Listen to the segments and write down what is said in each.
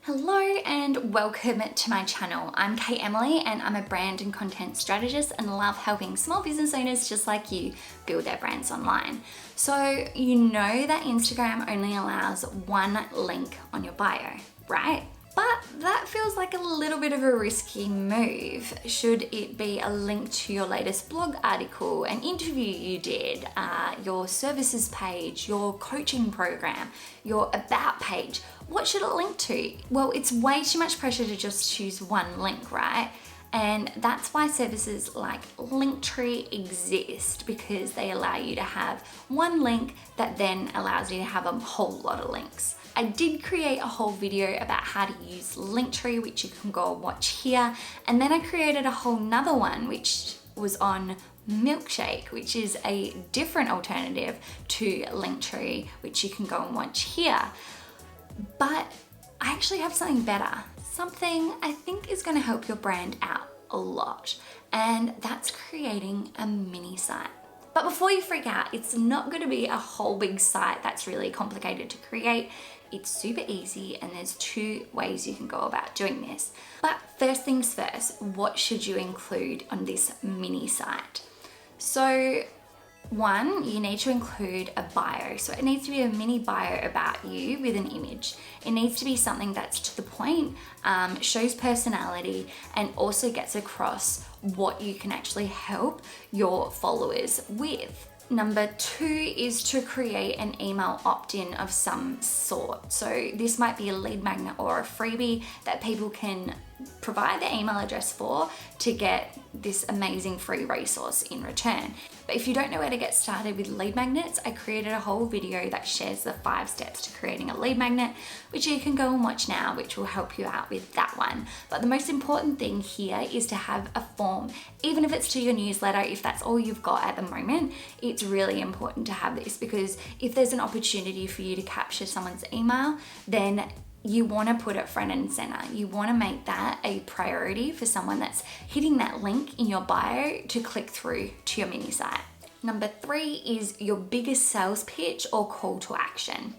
Hello and welcome to my channel. I'm Kate Emiley and I'm a brand and content strategist and love helping small business owners just like you build their brands online. So you know that Instagram only allows one link on your bio, right? But that feels like a little bit of a risky move. Should it be a link to your latest blog article, an interview you did, your services page, your coaching program, your about page? What should it link to? Well, it's way too much pressure to just choose one link, right? And that's why services like Linktree exist, because they allow you to have one link that then allows you to have a whole lot of links. I did create a whole video about how to use Linktree, which you can go and watch here. And then I created a whole nother one, which was on Milkshake, which is a different alternative to Linktree, which you can go and watch here. But I actually have something better, something I think is going to help your brand out a lot, and that's creating a mini site. But before you freak out, it's not going to be a whole big site that's really complicated to create. It's super easy, and there's two ways you can go about doing this. But first things first, what should you include on this mini site? So one, you need to include a bio. So it needs to be a mini bio about you with an image. It needs to be something that's to the point, shows personality, and also gets across what you can actually help your followers with. Number two is to create an email opt-in of some sort. So this might be a lead magnet or a freebie that people can provide their email address for to get this amazing free resource in return. But if you don't know where to get started with lead magnets, I created a whole video that shares the 5 steps to creating a lead magnet, which you can go and watch now, which will help you out with that one. But the most important thing here is to have a form, even if it's to your newsletter. If that's all you've got at the moment, it's really important to have this, because if there's an opportunity for you to capture someone's email, then you want to put it front and center. You want to make that a priority for someone that's hitting that link in your bio to click through to your mini site. Number 3 is your biggest sales pitch or call to action.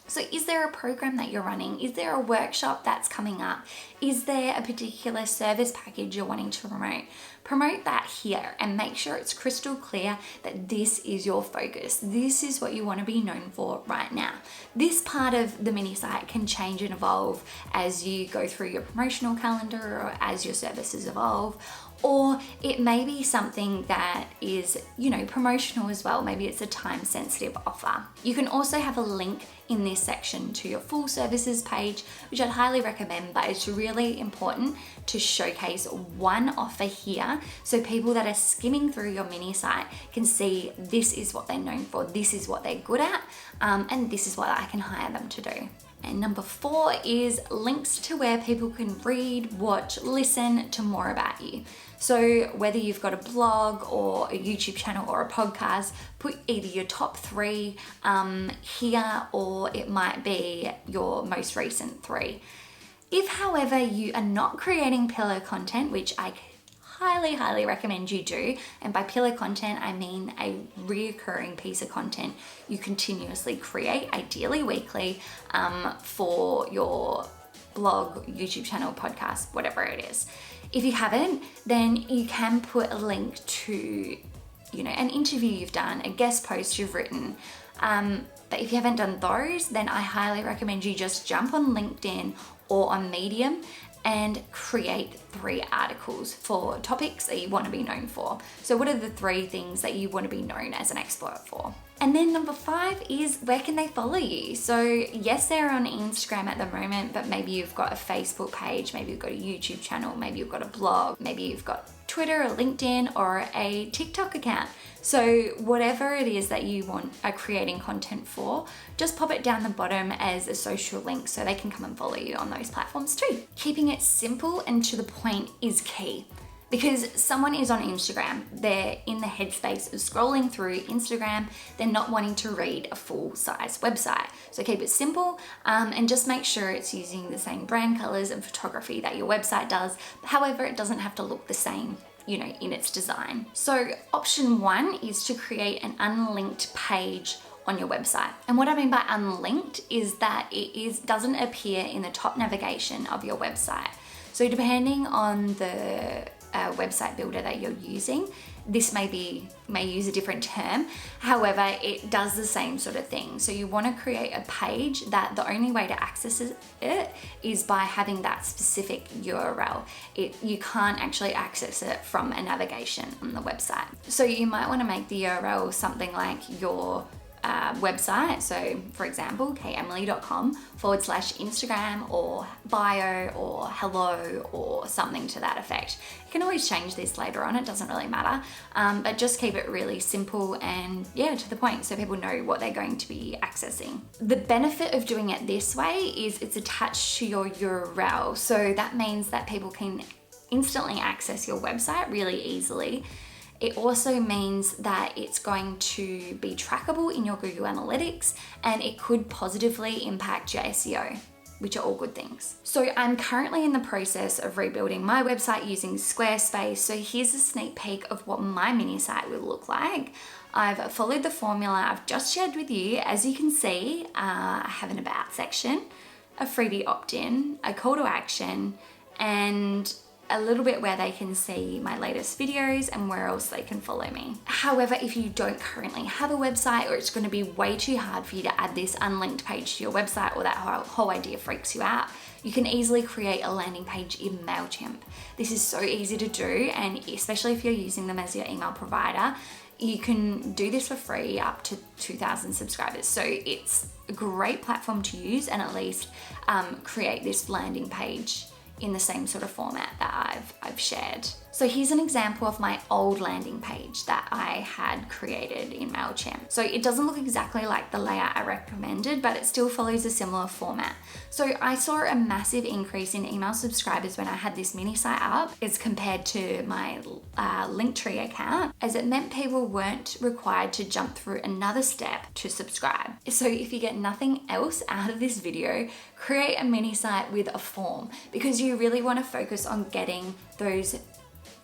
So is there a program that you're running? Is there a workshop that's coming up? Is there a particular service package you're wanting to promote? Promote that here and make sure it's crystal clear that this is your focus. This is what you want to be known for right now. This part of the mini site can change and evolve as you go through your promotional calendar or as your services evolve. Or it may be something that is, promotional as well. Maybe it's a time sensitive offer. You can also have a link in this section to your full services page, which I'd highly recommend, but it's really important to showcase one offer here so people that are skimming through your mini site can see this is what they're known for, this is what they're good at, and this is what I can hire them to do. And number 4 is links to where people can read, watch, listen to more about you. So whether you've got a blog or a YouTube channel or a podcast, put either your top 3 here, or it might be your most recent 3. If, however, you are not creating pillar content, which I highly recommend you do, and by pillar content I mean a reoccurring piece of content you continuously create, ideally weekly, for your blog, YouTube channel, podcast, whatever it is. If you haven't, then you can put a link to an interview you've done, a guest post you've written. But if you haven't done those, then I highly recommend you just jump on LinkedIn or on Medium and create 3 articles for topics that you want to be known for. So what are the 3 things that you want to be known as an expert for? And then number 5 is, where can they follow you? So yes, they're on Instagram at the moment, but maybe you've got a Facebook page, maybe you've got a YouTube channel, maybe you've got a blog, maybe you've got Twitter or LinkedIn or a TikTok account. So whatever it is that you are creating content for, just pop it down the bottom as a social link so they can come and follow you on those platforms too. Keeping it simple and to the point is key. Because someone is on Instagram, they're in the headspace of scrolling through Instagram, they're not wanting to read a full-size website. So keep it simple, and just make sure it's using the same brand colors and photography that your website does. However, it doesn't have to look the same in its design. So option 1 is to create an unlinked page on your website. And what I mean by unlinked is that it doesn't appear in the top navigation of your website. So depending on the website builder that you're using, this may use a different term. However, it does the same sort of thing. So you want to create a page that the only way to access it is by having that specific URL. You can't actually access it from a navigation on the website. So you might want to make the URL something like your website. So for example, kateemiley.com/Instagram or bio or hello or something to that effect. You can always change this later on, it doesn't really matter, but just keep it really simple and to the point so people know what they're going to be accessing. The benefit of doing it this way is it's attached to your URL. So that means that people can instantly access your website really easily. It also means that it's going to be trackable in your Google Analytics, and it could positively impact your SEO, which are all good things. So I'm currently in the process of rebuilding my website using Squarespace. So here's a sneak peek of what my mini site will look like. I've followed the formula I've just shared with you. As you can see, I have an about section, a freebie opt-in, a call to action, and a little bit where they can see my latest videos and where else they can follow me. However, if you don't currently have a website, or it's going to be way too hard for you to add this unlinked page to your website, or that whole idea freaks you out, you can easily create a landing page in MailChimp. This is so easy to do, and especially if you're using them as your email provider, you can do this for free up to 2,000 subscribers. So it's a great platform to use, and at least create this landing page in the same sort of format that I've shared. So here's an example of my old landing page that I had created in MailChimp. So it doesn't look exactly like the layout I recommended, but it still follows a similar format. So I saw a massive increase in email subscribers when I had this mini site up as compared to my Linktree account, as it meant people weren't required to jump through another step to subscribe. So if you get nothing else out of this video, create a mini site with a form, because you really want to focus on getting those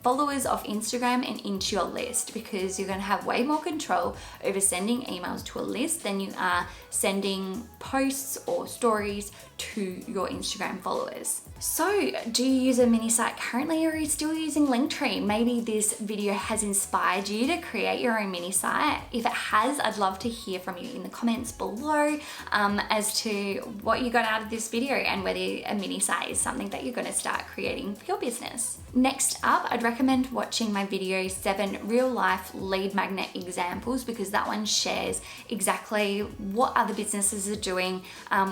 followers off Instagram and into your list, because you're going to have way more control over sending emails to a list than you are sending posts or stories to your Instagram followers. So do you use a mini site currently, or are you still using Linktree? Maybe this video has inspired you to create your own mini site. If it has, I'd love to hear from you in the comments below as to what you got out of this video and whether a mini site is something that you're going to start creating for your business. Next up, I'd recommend watching my video 7 real life lead magnet examples, because that one shares exactly what other businesses are doing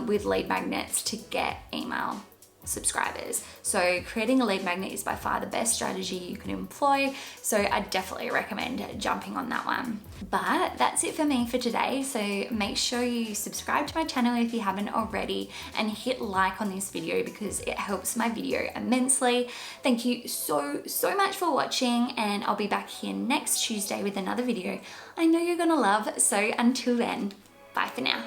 with lead magnets to get email subscribers. So creating a lead magnet is by far the best strategy you can employ. So I definitely recommend jumping on that one. But that's it for me for today. So make sure you subscribe to my channel if you haven't already, and hit like on this video because it helps my video immensely. Thank you so much for watching, and I'll be back here next Tuesday with another video I know you're gonna love. So until then, bye for now.